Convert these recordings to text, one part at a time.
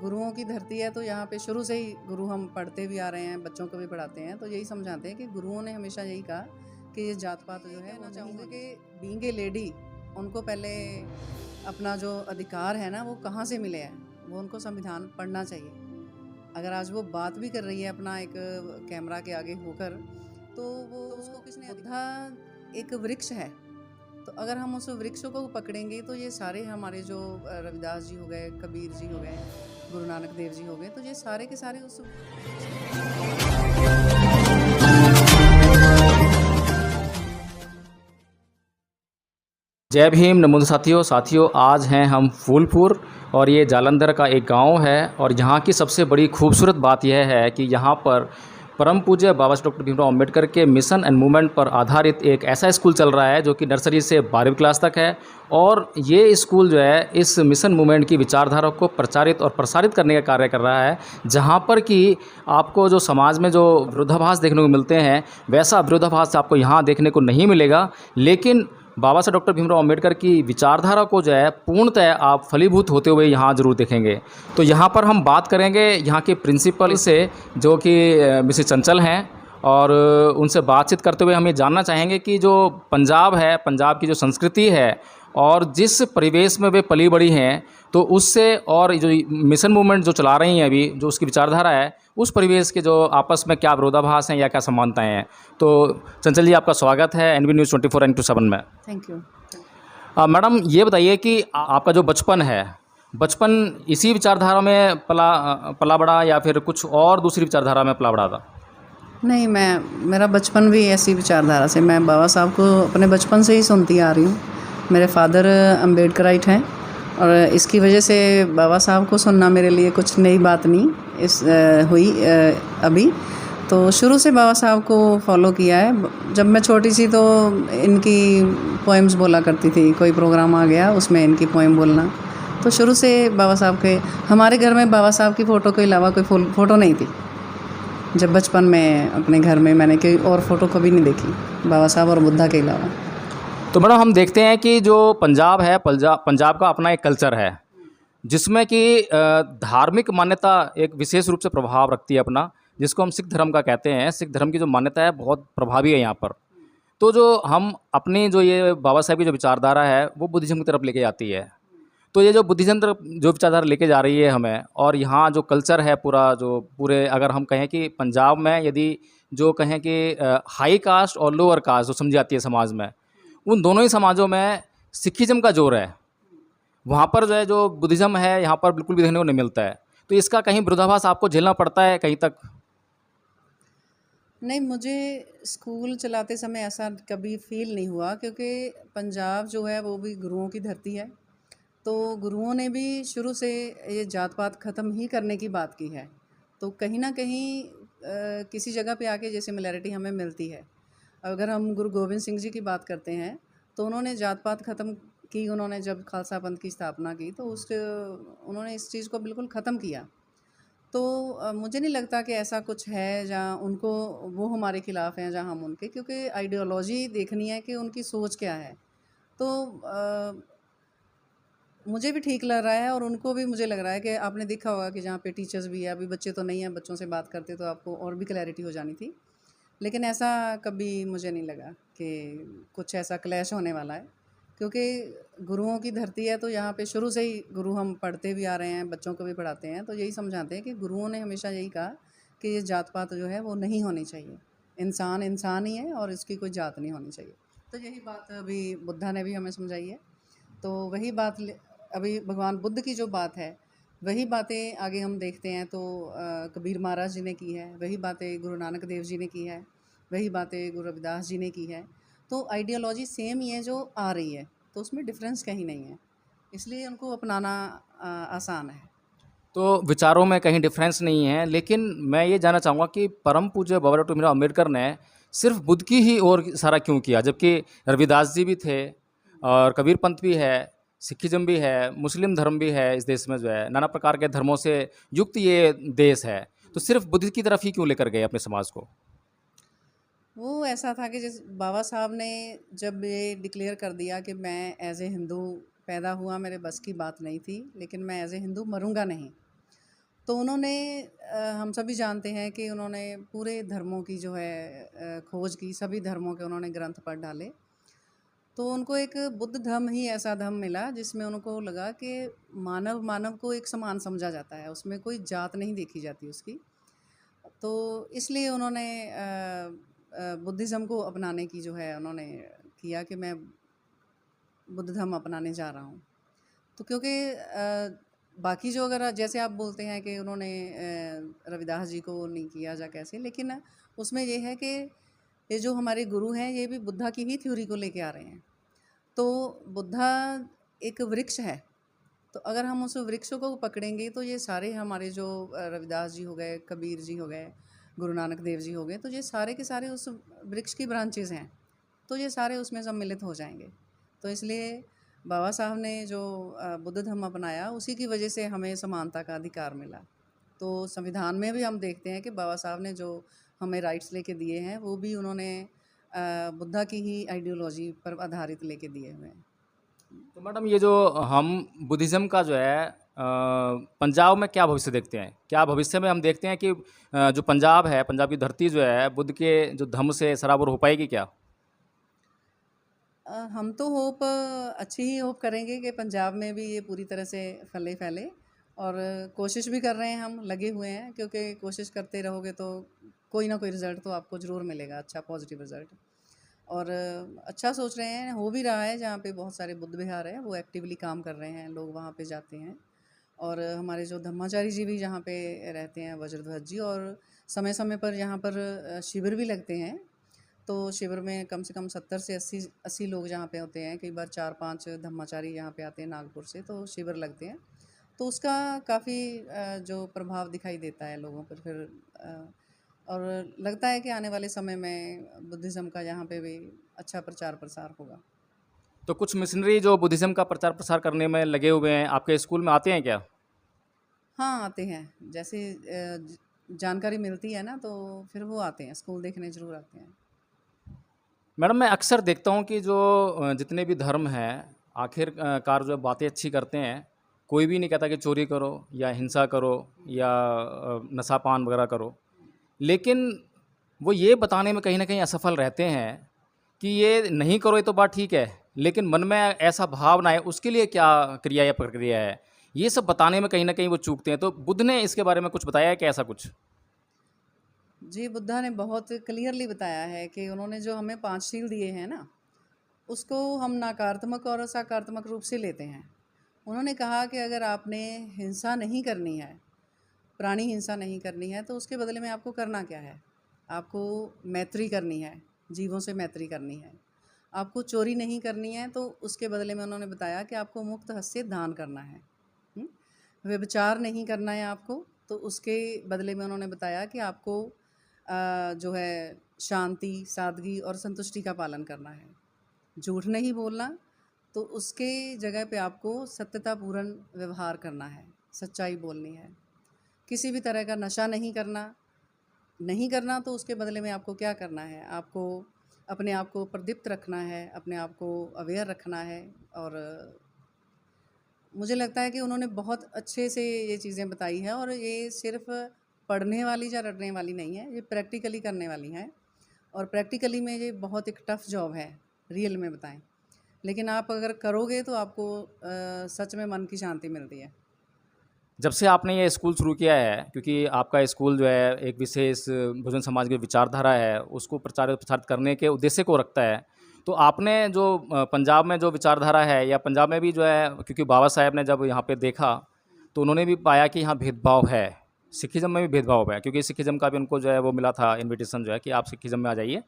गुरुओं की धरती है, तो यहाँ पे शुरू से ही गुरु हम पढ़ते भी आ रहे हैं, बच्चों को भी पढ़ाते हैं। तो यही समझाते हैं कि गुरुओं ने हमेशा यही कहा कि ये जात पात जो है, मैं चाहूँगी कि बीइंग ए लेडी उनको पहले अपना जो अधिकार है ना, वो कहाँ से मिले हैं, वो उनको संविधान पढ़ना चाहिए। अगर आज वो बात भी कर रही है अपना एक कैमरा के आगे होकर, तो वो तो उसको किसने, बुद्धा एक वृक्ष है, तो अगर हम उस वृक्ष को पकड़ेंगे तो ये सारे हमारे जो रविदास जी हो गए, कबीर जी हो गए, गुरु नानक देव जी हो गए, तो ये सारे के सारे उस जय भीम। नमो साथियों, आज हैं हम फूलपुर और ये जालंधर का एक गांव है और यहाँ की सबसे बड़ी खूबसूरत बात यह है कि यहाँ पर परम पूज्य बाबा डॉक्टर भीमराव अंबेडकर के मिशन एंड मूवमेंट पर आधारित एक ऐसा स्कूल चल रहा है जो कि नर्सरी से 12वीं क्लास तक है। और ये स्कूल जो है इस मिशन मूवमेंट की विचारधारा को प्रचारित और प्रसारित करने का कार्य कर रहा है, जहाँ पर कि आपको जो समाज में जो विरोधाभास देखने को मिलते हैं वैसा विरोधाभास आपको यहाँ देखने को नहीं मिलेगा। लेकिन बाबा साहब डॉक्टर भीमराव अंबेडकर की विचारधारा को जो है पूर्णतः आप फलीभूत होते हुए यहाँ ज़रूर देखेंगे। तो यहाँ पर हम बात करेंगे यहाँ के प्रिंसिपल से, जो कि मिसेस चंचल हैं, और उनसे बातचीत करते हुए हम ये जानना चाहेंगे कि जो पंजाब है, पंजाब की जो संस्कृति है और जिस परिवेश में वे पली बड़ी हैं, तो उससे और जो मिशन मूवमेंट जो चला रही हैं अभी, जो उसकी विचारधारा है, उस परिवेश के जो आपस में क्या विरोधाभास हैं या क्या समानताएं हैं। तो चंचल जी, आपका स्वागत है एनबी न्यूज़ 24x7 में। Thank you. मैडम, ये बताइए कि आपका जो बचपन है, बचपन इसी विचारधारा में पला बड़ा या फिर कुछ और दूसरी विचारधारा में पला बड़ा था? नहीं, मेरा बचपन भी ऐसी विचारधारा से, मैं बाबा साहब को अपने बचपन से ही सुनती आ रही हूँ। मेरे फादर अम्बेडकराइट हैं और इसकी वजह से बाबा साहब को सुनना मेरे लिए कुछ नई बात नहीं हुई अभी। तो शुरू से बाबा साहब को फॉलो किया है। जब मैं छोटी सी तो इनकी पोएम्स बोला करती थी, कोई प्रोग्राम आ गया उसमें इनकी पोएम बोलना। तो शुरू से बाबा साहब के, हमारे घर में बाबा साहब की फ़ोटो के अलावा कोई फ़ोटो नहीं थी। जब बचपन में अपने घर में मैंने कोई और फ़ोटो कभी नहीं देखी बाबा साहब और बुद्धा के अलावा। तो मैडम, हम देखते हैं कि जो पंजाब है, पंजाब का अपना एक कल्चर है जिसमें कि धार्मिक मान्यता एक विशेष रूप से प्रभाव रखती है अपना, जिसको हम सिख धर्म का कहते हैं। सिख धर्म की जो मान्यता है बहुत प्रभावी है यहाँ पर। तो जो हम अपनी जो ये बाबा साहब की जो विचारधारा है वो बुद्धिज़्म की तरफ लेके जाती है। तो ये जो बुद्धिज़्म तरफ जो विचारधारा लेके जा रही है हमें, और यहाँ जो कल्चर है पूरा, जो पूरे अगर हम कहें कि पंजाब में यदि जो कहें कि हाई कास्ट और लोअर कास्ट जो समझी जाती है समाज में, उन दोनों ही समाजों में सिखिज़्म का जोर है। वहाँ पर जो है जो बुद्धिज़्म है यहाँ पर बिल्कुल भी देखने को नहीं मिलता है। तो इसका कहीं विरोधाभास आपको झेलना पड़ता है कहीं तक? नहीं, मुझे स्कूल चलाते समय ऐसा कभी फील नहीं हुआ, क्योंकि पंजाब जो है वो भी गुरुओं की धरती है। तो गुरुओं ने भी शुरू से ये जात पात ख़त्म ही करने की बात की है। तो कहीं ना कहीं किसी जगह पे आके जैसे सिमिलैरिटी हमें मिलती है। अगर हम गुरु गोविंद सिंह जी की बात करते हैं, तो उन्होंने जात पात ख़त्म की। उन्होंने जब खालसा पंथ की स्थापना की तो उन्होंने इस चीज़ को बिल्कुल ख़त्म किया। तो मुझे नहीं लगता कि ऐसा कुछ है जहाँ उनको, वो हमारे खिलाफ़ हैं जहाँ हम उनके, क्योंकि आइडियोलॉजी देखनी है कि उनकी सोच क्या है। तो मुझे भी ठीक लग रहा है और उनको भी मुझे लग रहा है कि आपने देखा होगा कि जहाँ पे टीचर्स भी है, अभी बच्चे तो नहीं हैं, बच्चों से बात करते तो आपको और भी क्लैरिटी हो जानी थी। लेकिन ऐसा कभी मुझे नहीं लगा कि कुछ ऐसा क्लैश होने वाला है, क्योंकि गुरुओं की धरती है, तो यहाँ पे शुरू से ही गुरु हम पढ़ते भी आ रहे हैं, बच्चों को भी पढ़ाते हैं। तो यही समझाते हैं कि गुरुओं ने हमेशा यही कहा कि ये जात पात जो है वो नहीं होनी चाहिए। इंसान इंसान ही है और इसकी कोई जात नहीं होनी चाहिए। तो यही बात अभी बुद्धा ने भी हमें समझाई है। तो वही बात अभी भगवान बुद्ध की जो बात है, वही बातें आगे हम देखते हैं तो कबीर महाराज जी ने की है, वही बातें गुरु नानक देव जी ने की है, वही बातें गुरु रविदास जी ने की है। तो आइडियोलॉजी सेम ही है जो आ रही है, तो उसमें डिफरेंस कहीं नहीं है, इसलिए उनको अपनाना आसान है। तो विचारों में कहीं डिफरेंस नहीं है, लेकिन मैं ये जानना चाहूँगा कि परम पूज्य बाबा डॉक्टर भीमराव अम्बेडकर ने सिर्फ बुद्ध की ही ओर इशारा क्यों किया, जबकि रविदास जी भी थे और कबीर पंथ भी है, सिखिज्म भी है, मुस्लिम धर्म भी है। इस देश में जो है नाना प्रकार के धर्मों से युक्त ये देश है, तो सिर्फ बुद्ध की तरफ ही क्यों लेकर गए अपने समाज को? वो ऐसा था कि जिस बाबा साहब ने जब ये डिक्लेयर कर दिया कि मैं एज ए हिंदू पैदा हुआ, मेरे बस की बात नहीं थी, लेकिन मैं एज ए हिंदू मरूंगा नहीं। तो उन्होंने हम सभी जानते हैं कि उन्होंने पूरे धर्मों की जो है खोज की, सभी धर्मों के उन्होंने ग्रंथ पढ़ डाले। तो उनको एक बुद्ध धम्म ही ऐसा धम्म मिला जिसमें उनको लगा कि मानव मानव को एक समान समझा जाता है, उसमें कोई जात नहीं देखी जाती उसकी। तो इसलिए उन्होंने बुद्धिज़्म को अपनाने की जो है उन्होंने किया कि मैं बुद्ध धम्म अपनाने जा रहा हूँ। तो क्योंकि बाकी जो अगर जैसे आप बोलते हैं कि उन्होंने रविदास जी को नहीं किया या कैसे, लेकिन उसमें ये है कि ये जो हमारे गुरु हैं ये भी बुद्धा की ही थ्योरी को लेके आ रहे हैं। तो बुद्धा एक वृक्ष है, तो अगर हम उस वृक्ष को पकड़ेंगे तो ये सारे हमारे जो रविदास जी हो गए, कबीर जी हो गए, गुरु नानक देव जी हो गए, तो ये सारे के सारे उस वृक्ष की ब्रांचेज़ हैं, तो ये सारे उसमें सम्मिलित हो जाएंगे। तो इसलिए बाबा साहब ने जो बुद्ध धम्म अपनाया उसी की वजह से हमें समानता का अधिकार मिला। तो संविधान में भी हम देखते हैं कि बाबा साहब ने जो हमें राइट्स लेके दिए हैं वो भी उन्होंने बुद्धा की ही आइडियोलॉजी पर आधारित लेके दिए हुए हैं। तो मैडम ये जो हम बुद्धिज़्म का जो है पंजाब में क्या भविष्य देखते हैं? क्या भविष्य में हम देखते हैं कि जो पंजाब है, पंजाब की धरती जो है बुद्ध के जो धम्म से सराबोर हो पाएगी क्या? हम तो होप अच्छी ही होप करेंगे कि पंजाब में भी ये पूरी तरह से फैले और कोशिश भी कर रहे हैं, हम लगे हुए हैं, क्योंकि कोशिश करते रहोगे तो कोई ना कोई रिज़ल्ट तो आपको ज़रूर मिलेगा, अच्छा पॉजिटिव रिज़ल्ट। और अच्छा सोच रहे हैं, हो भी रहा है, जहाँ पे बहुत सारे बुद्ध विहार हैं वो एक्टिवली काम कर रहे हैं, लोग वहाँ पे जाते हैं। और हमारे जो धम्माचारी जी भी जहाँ पे रहते हैं, वज्रध्वज जी, और समय समय पर यहाँ पर शिविर भी लगते हैं। तो शिविर में कम से कम 70 से 80 लोग जहाँ पे होते हैं, कई बार 4-5 धम्माचारी यहाँ पे आते हैं नागपुर से, तो शिविर लगते हैं। तो उसका काफ़ी जो प्रभाव दिखाई देता है लोगों पर फिर, और लगता है कि आने वाले समय में बुद्धिज़्म का यहाँ पे भी अच्छा प्रचार प्रसार होगा। तो कुछ मिशनरी जो बुद्धिज़्म का प्रचार प्रसार करने में लगे हुए हैं, आपके स्कूल में आते हैं क्या? हाँ, आते हैं, जैसे जानकारी मिलती है ना तो फिर वो आते हैं, स्कूल देखने ज़रूर आते हैं। मैडम मैं अक्सर देखता हूँ कि जो जितने भी धर्म हैं आखिरकार जो बातें अच्छी करते हैं, कोई भी नहीं कहता कि चोरी करो या हिंसा करो या नशा पान वगैरह करो, लेकिन वो ये बताने में कहीं ना कहीं असफल रहते हैं कि ये नहीं करो, ये तो बात ठीक है, लेकिन मन में ऐसा भाव ना आए उसके लिए क्या क्रिया या प्रक्रिया है, ये सब बताने में कहीं ना कहीं वो चूकते हैं। तो बुद्ध ने इसके बारे में कुछ बताया है क्या ऐसा कुछ? जी, बुद्धा ने बहुत क्लियरली बताया है कि उन्होंने जो हमें 5 शील दिए हैं ना, उसको हम नकारात्मक और सकारात्मक रूप से लेते हैं। उन्होंने कहा कि अगर आपने हिंसा नहीं करनी है, प्राणी हिंसा नहीं करनी है, तो उसके बदले में आपको करना क्या है? आपको मैत्री करनी है, जीवों से मैत्री करनी है। आपको चोरी नहीं करनी है, तो उसके बदले में उन्होंने बताया कि आपको मुक्त हस्त से दान करना है। हुँ? व्यभिचार नहीं करना है आपको, तो उसके बदले में उन्होंने बताया कि आपको जो है शांति, सादगी और संतुष्टि का पालन करना है। झूठ नहीं बोलना, तो उसके जगह पे आपको सत्यतापूर्ण व्यवहार करना है, सच्चाई बोलनी है। किसी भी तरह का नशा नहीं करना, तो उसके बदले में आपको क्या करना है? आपको अपने आप को प्रदीप्त रखना है, अपने आप को अवेयर रखना है। और मुझे लगता है कि उन्होंने बहुत अच्छे से ये चीज़ें बताई हैं, और ये सिर्फ़ पढ़ने वाली या रटने वाली नहीं है, ये प्रैक्टिकली करने वाली हैं। और प्रैक्टिकली में ये बहुत एक टफ़ जॉब है, रियल में बताएँ। लेकिन आप अगर करोगे तो आपको सच में मन की शांति मिलती है। जब से आपने ये स्कूल शुरू किया है, क्योंकि आपका स्कूल जो है एक विशेष बहुजन समाज की विचारधारा है, उसको प्रचारित प्रसारित करने के उद्देश्य को रखता है। तो आपने जो पंजाब में जो विचारधारा है या पंजाब में भी जो है, क्योंकि बाबा साहेब ने जब यहाँ पे देखा तो उन्होंने भी पाया कि यहाँ भेदभाव है, सिखिज़्म में भी भेदभाव है, क्योंकि सिखिज़्म का भी उनको जो है वो मिला था इन्विटेशन जो है कि आप सिखिज़्म में आ जाइए।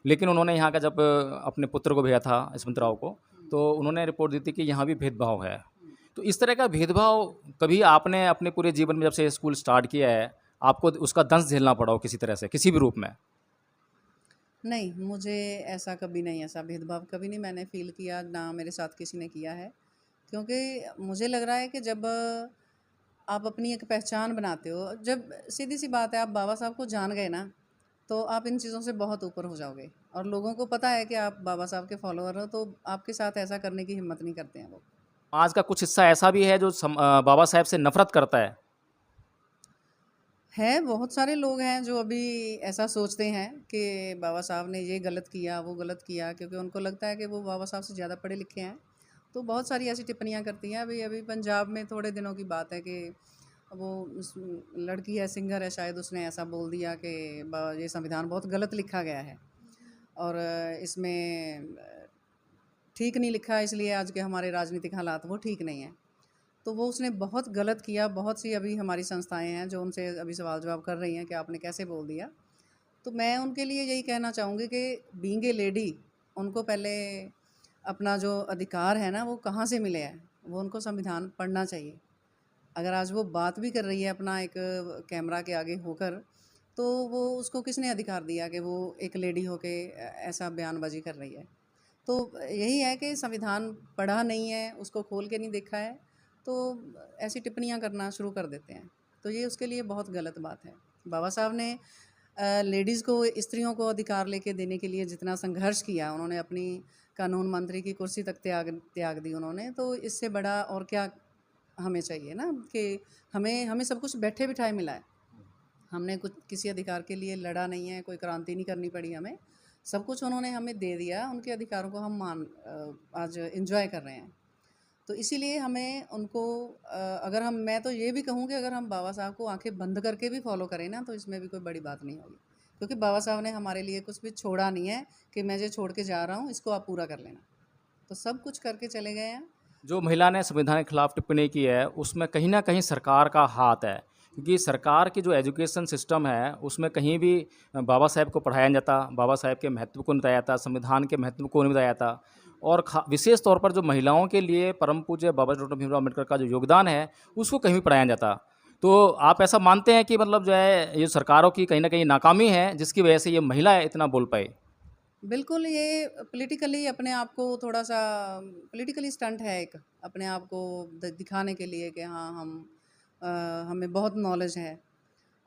लेकिन उन्होंने यहाँ का जब अपने पुत्र को भेजा था यशवंतराव को, तो उन्होंने रिपोर्ट दी थी कि यहाँ भी भेदभाव है। तो इस तरह का भेदभाव कभी आपने अपने पूरे जीवन में जब से स्कूल स्टार्ट किया है, आपको उसका दंश झेलना पड़ा हो किसी तरह से, किसी भी रूप में? नहीं, मुझे ऐसा कभी नहीं, ऐसा भेदभाव कभी नहीं मैंने फ़ील किया, ना मेरे साथ किसी ने किया है। क्योंकि मुझे लग रहा है कि जब आप अपनी एक पहचान बनाते हो, जब सीधी-सी बात है, आप बाबा साहब को जान गए ना, तो आप इन चीज़ों से बहुत ऊपर हो जाओगे। और लोगों को पता है कि आप बाबा साहब के फॉलोअर हो, तो आपके साथ ऐसा करने की हिम्मत नहीं करते हैं लोग। आज का कुछ हिस्सा ऐसा भी है जो बाबा साहेब से नफ़रत करता है। है, बहुत सारे लोग हैं जो अभी ऐसा सोचते हैं कि बाबा साहब ने ये गलत किया, वो गलत किया, क्योंकि उनको लगता है कि वो बाबा साहब से ज़्यादा पढ़े लिखे हैं। तो बहुत सारी ऐसी टिप्पणियाँ करती हैं। अभी अभी पंजाब में थोड़े दिनों की बात है कि वो उस लड़की है, सिंगर है शायद, उसने ऐसा बोल दिया कि ये संविधान बहुत गलत लिखा गया है और इसमें ठीक नहीं लिखा, इसलिए आज के हमारे राजनीतिक हालात वो ठीक नहीं हैं। तो वो उसने बहुत गलत किया। बहुत सी अभी हमारी संस्थाएं हैं जो उनसे अभी सवाल जवाब कर रही हैं कि आपने कैसे बोल दिया। तो मैं उनके लिए यही कहना चाहूँगी कि बीइंग ए लेडी, उनको पहले अपना जो अधिकार है ना वो कहाँ से मिले हैं, वो उनको संविधान पढ़ना चाहिए। अगर आज वो बात भी कर रही है अपना एक कैमरा के आगे होकर, तो वो उसको किसने अधिकार दिया कि वो एक लेडी होके ऐसा बयानबाजी कर रही है। तो यही है कि संविधान पढ़ा नहीं है, उसको खोल के नहीं देखा है, तो ऐसी टिप्पणियाँ करना शुरू कर देते हैं। तो ये उसके लिए बहुत गलत बात है। बाबा साहब ने लेडीज़ को, स्त्रियों को अधिकार लेके देने के लिए जितना संघर्ष किया, उन्होंने अपनी कानून मंत्री की कुर्सी तक त्याग दी उन्होंने। तो इससे बड़ा और क्या हमें चाहिए ना, कि हमें हमें सब कुछ बैठे बिठाए मिला है। हमने कुछ किसी अधिकार के लिए लड़ा नहीं है, कोई क्रांति नहीं करनी पड़ी हमें। सब कुछ उन्होंने हमें दे दिया, उनके अधिकारों को हम आज एंजॉय कर रहे हैं। तो इसीलिए हमें उनको अगर हम, मैं तो ये भी कहूँ कि अगर हम बाबा साहब को आंखें बंद करके भी फॉलो करें ना, तो इसमें भी कोई बड़ी बात नहीं होगी, क्योंकि बाबा साहब ने हमारे लिए कुछ भी छोड़ा नहीं है कि मैं जो छोड़ के जा रहा हूँ इसको आप पूरा कर लेना। तो सब कुछ करके चले गए हैं। जो महिला ने संविधान के खिलाफ टिप्पणी की है उसमें कहीं ना कहीं सरकार का हाथ है, क्योंकि सरकार की जो एजुकेशन सिस्टम है उसमें कहीं भी बाबा साहेब को पढ़ाया नहीं जाता, बाबा साहेब के महत्व को नहीं बताया जाता, संविधान के महत्व को नहीं बताया जाता। और विशेष तौर पर जो महिलाओं के लिए परम पूज्य बाबा डॉक्टर भीमराव अम्बेडकर का जो योगदान है उसको कहीं भी पढ़ाया नहीं जाता। तो आप ऐसा मानते हैं कि मतलब जो है ये सरकारों की कहीं ना कहीं नाकामी है जिसकी वजह से ये महिला इतना बोल पाए? बिल्कुल, ये पॉलिटिकली अपने आप को थोड़ा-सा पॉलिटिकली स्टंट है एक, अपने आप को दिखाने के लिए कि हाँ हमें बहुत नॉलेज है।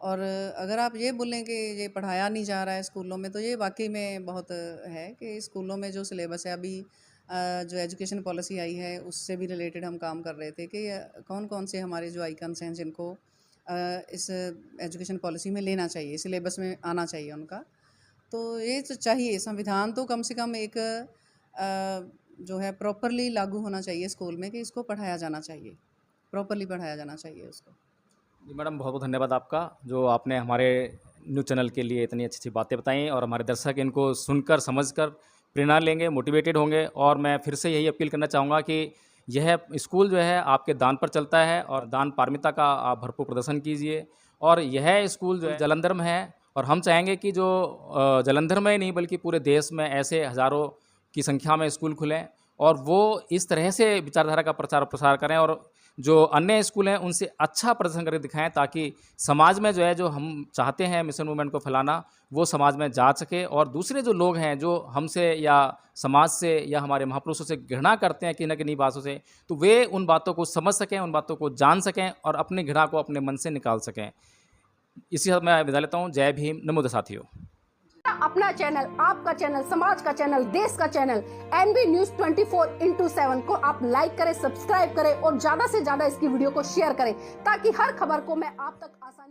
और अगर आप ये बोलें कि ये पढ़ाया नहीं जा रहा है स्कूलों में, तो ये वाक़ई में बहुत है कि स्कूलों में जो सिलेबस है अभी, जो एजुकेशन पॉलिसी आई है उससे भी रिलेटेड हम काम कर रहे थे कि कौन-कौन से हमारे जो आइकन्स हैं जिनको इस एजुकेशन पॉलिसी में लेना चाहिए, सिलेबस में आना चाहिए उनका। तो ये तो चाहिए, संविधान तो कम से कम एक जो है प्रॉपरली लागू होना चाहिए स्कूल में, कि इसको पढ़ाया जाना चाहिए, प्रॉपरली पढ़ाया जाना चाहिए उसको। जी मैडम, बहुत बहुत धन्यवाद आपका, जो आपने हमारे न्यूज़ चैनल के लिए इतनी अच्छी अच्छी बातें बताई और हमारे दर्शक इनको सुनकर समझकर प्रेरणा लेंगे, मोटिवेटेड होंगे। और मैं फिर से यही अपील करना चाहूँगा कि यह स्कूल जो है आपके दान पर चलता है और दान पारमिता का आप भरपूर प्रदर्शन कीजिए। और यह स्कूल जो है जालंधर में है और हम चाहेंगे कि जो जालंधर में ही नहीं बल्कि पूरे देश में ऐसे हज़ारों की संख्या में स्कूल खुलें और वो इस तरह से विचारधारा का प्रचार प्रसार करें और जो अन्य स्कूल हैं उनसे अच्छा प्रदर्शन करके दिखाएं, ताकि समाज में जो है जो हम चाहते हैं मिशन मूवमेंट को फैलाना वो समाज में जा सके। और दूसरे जो लोग हैं जो हमसे या समाज से या हमारे महापुरुषों से घृणा करते हैं किन्हीं न किन्हीं बातों से, तो वे उन बातों को समझ सकें, उन बातों को जान सकें और अपनी घृणा को अपने मन से निकाल सकें। इसी साथ मैं विदा लेता हूँ। जय भीम, नमो साथियों। अपना चैनल, आपका चैनल, समाज का चैनल, देश का चैनल एनबी न्यूज 24/7 को आप लाइक करें, सब्सक्राइब करें और ज्यादा से ज्यादा इसकी वीडियो को शेयर करें, ताकि हर खबर को मैं आप तक आसानी